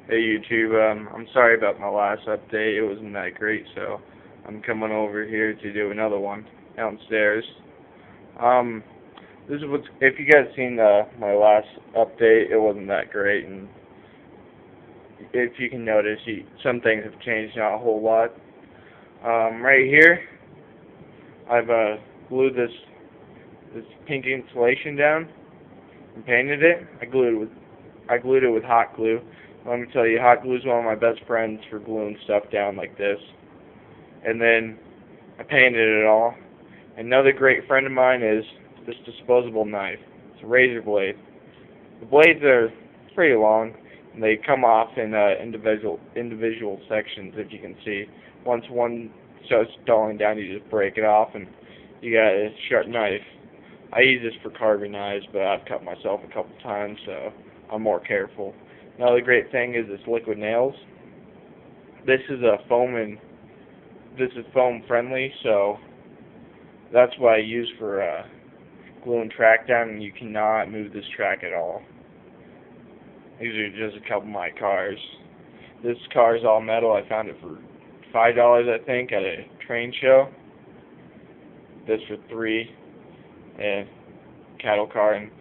Hey YouTube, I'm sorry about my last update. It wasn't that great, so I'm coming over here to do another one downstairs. Um, this is what's, if you guys seen my last update, it wasn't that great, and if you can notice, some things have changed, not a whole lot. Right here, I've glued this pink insulation down and painted it. I glued it with hot glue. Let me tell you, hot glue is one of my best friends for gluing stuff down like this. And then I painted it all. Another great friend of mine is this disposable knife. It's a razor blade. The blades are pretty long, and they come off in individual sections, if you can see. Once one starts falling down, you just break it off, and you got a sharp knife. I use this for carving knives, but I've cut myself a couple times, so I'm more careful. Another great thing is this liquid nails. This is foam friendly, so that's what I use for gluing track down, and you cannot move this track at all. These are just a couple of my cars. This car is all metal. I found it for $5, I think, at a train show. This for $3, and cattle car. And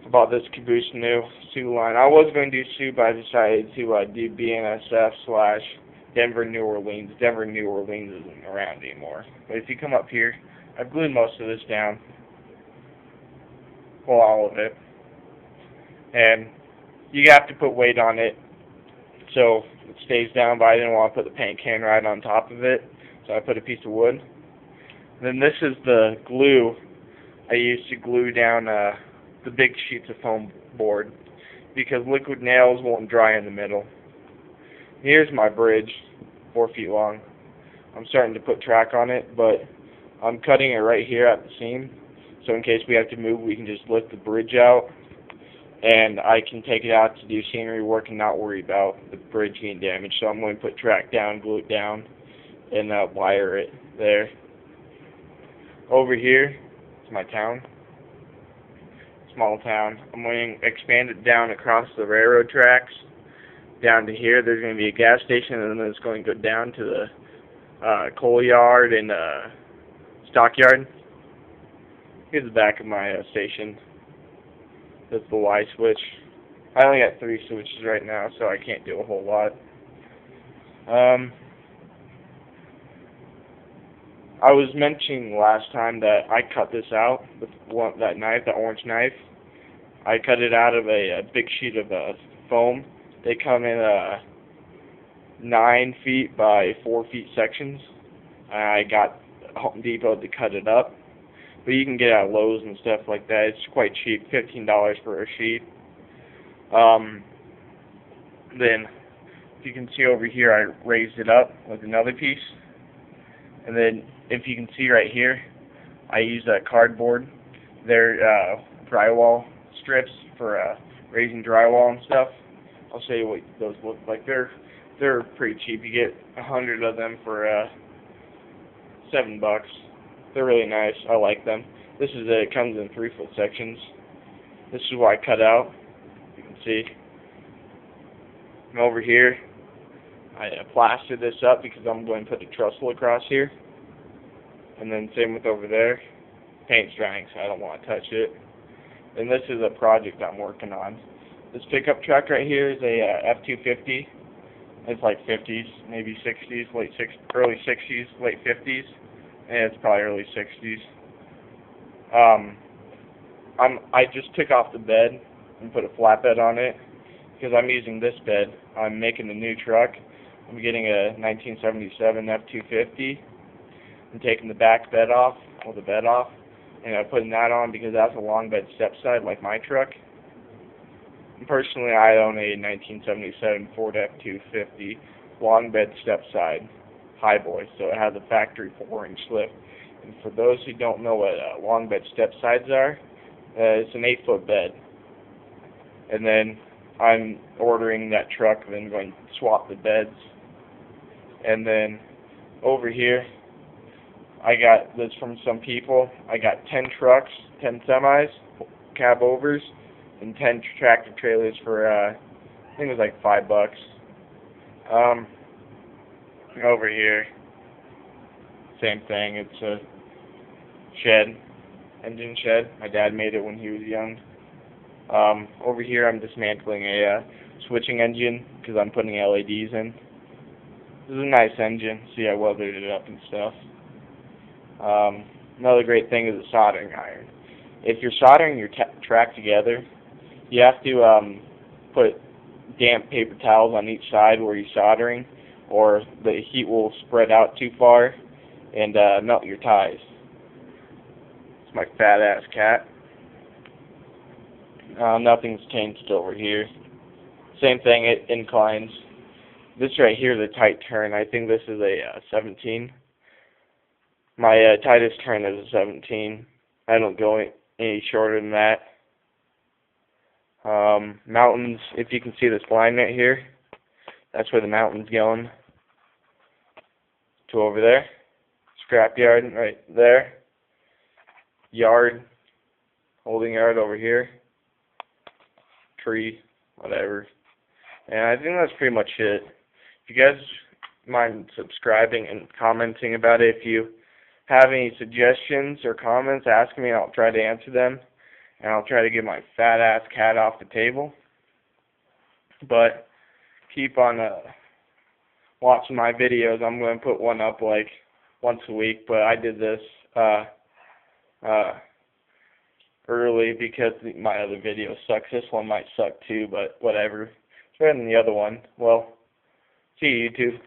I bought this caboose new Sioux line. I was going to do Sioux, but I decided to do BNSF / Denver New Orleans. Denver New Orleans isn't around anymore. But if you come up here, I've glued most of this down. Well, all of it. And you have to put weight on it so it stays down, but I didn't want to put the paint can right on top of it, so I put a piece of wood. Then this is the glue I used to glue down the big sheets of foam board, because liquid nails won't dry in the middle. Here's my bridge, 4 feet long. I'm starting to put track on it, but I'm cutting it right here at the seam, so in case we have to move, we can just lift the bridge out, and I can take it out to do scenery work and not worry about the bridge getting damaged. So I'm going to put track down, glue it down, and wire it there. Over here is my town. Small town. I'm going to expand it down across the railroad tracks. Down to here, there's going to be a gas station, and then it's going to go down to the coal yard and stockyard. Here's the back of my station. That's the Y switch. I only got 3 switches right now, so I can't do a whole lot. I was mentioning last time that I cut this out with that knife, that orange knife. I cut it out of a big sheet of foam. They come in 9 feet by 4 feet sections. I got Home Depot to cut it up, but you can get it at Lowe's and stuff like that. It's quite cheap, $15 for a sheet. Then, if you can see over here, I raised it up with another piece. And then, if you can see right here, I use that cardboard. They're drywall strips for raising drywall and stuff. I'll show you what those look like. They're pretty cheap. You get 100 of them for $7. They're really nice. I like them. This is it. It comes in 3-foot sections. This is what I cut out. You can see. And over here, I plastered this up because I'm going to put a trestle across here. And then same with over there. Paint's drying, so I don't want to touch it. And this is a project I'm working on. This pickup truck right here is a F-250. It's like 50s, maybe 60s, early 60s, late 50s. And it's probably early 60s. I just took off the bed and put a flatbed on it because I'm using this bed. I'm making a new truck. I'm getting a 1977 F-250 and taking the back bed off, or the bed off, and I'm putting that on because that's a long bed step side like my truck. And personally, I own a 1977 Ford F-250 long bed step side highboy, so it has a factory 4-inch lift. And for those who don't know what long bed step sides are, it's an 8-foot bed. And then I'm ordering that truck, and then going to swap the beds. And then over here, I got this from some people. I got 10 trucks, 10 semis, cab overs, and 10 tractor trailers for I think it was like $5. Over here, same thing. It's a shed, engine shed. My dad made it when he was young. Over here, I'm dismantling a switching engine because I'm putting LEDs in. This is a nice engine. See, I welded it up and stuff. Another great thing is a soldering iron. If you're soldering your track together, you have to put damp paper towels on each side where you're soldering, or the heat will spread out too far and melt your ties. It's my fat ass cat. Nothing's changed over here. Same thing, it inclines. This right here is a tight turn. I think this is a 17. My tightest turn is a 17. I don't go any shorter than that. Mountains, if you can see this line right here, that's where the mountain's going. To over there. Scrap yard right there. Yard, holding yard over here. Tree, whatever. And I think that's pretty much it. If you guys mind subscribing and commenting about it, if you have any suggestions or comments, ask me and I'll try to answer them. And I'll try to get my fat ass cat off the table. But keep on watching my videos. I'm going to put one up like once a week, but I did this early because my other video sucks. This one might suck too, but whatever. It's better than the other one. Well, see you, YouTube.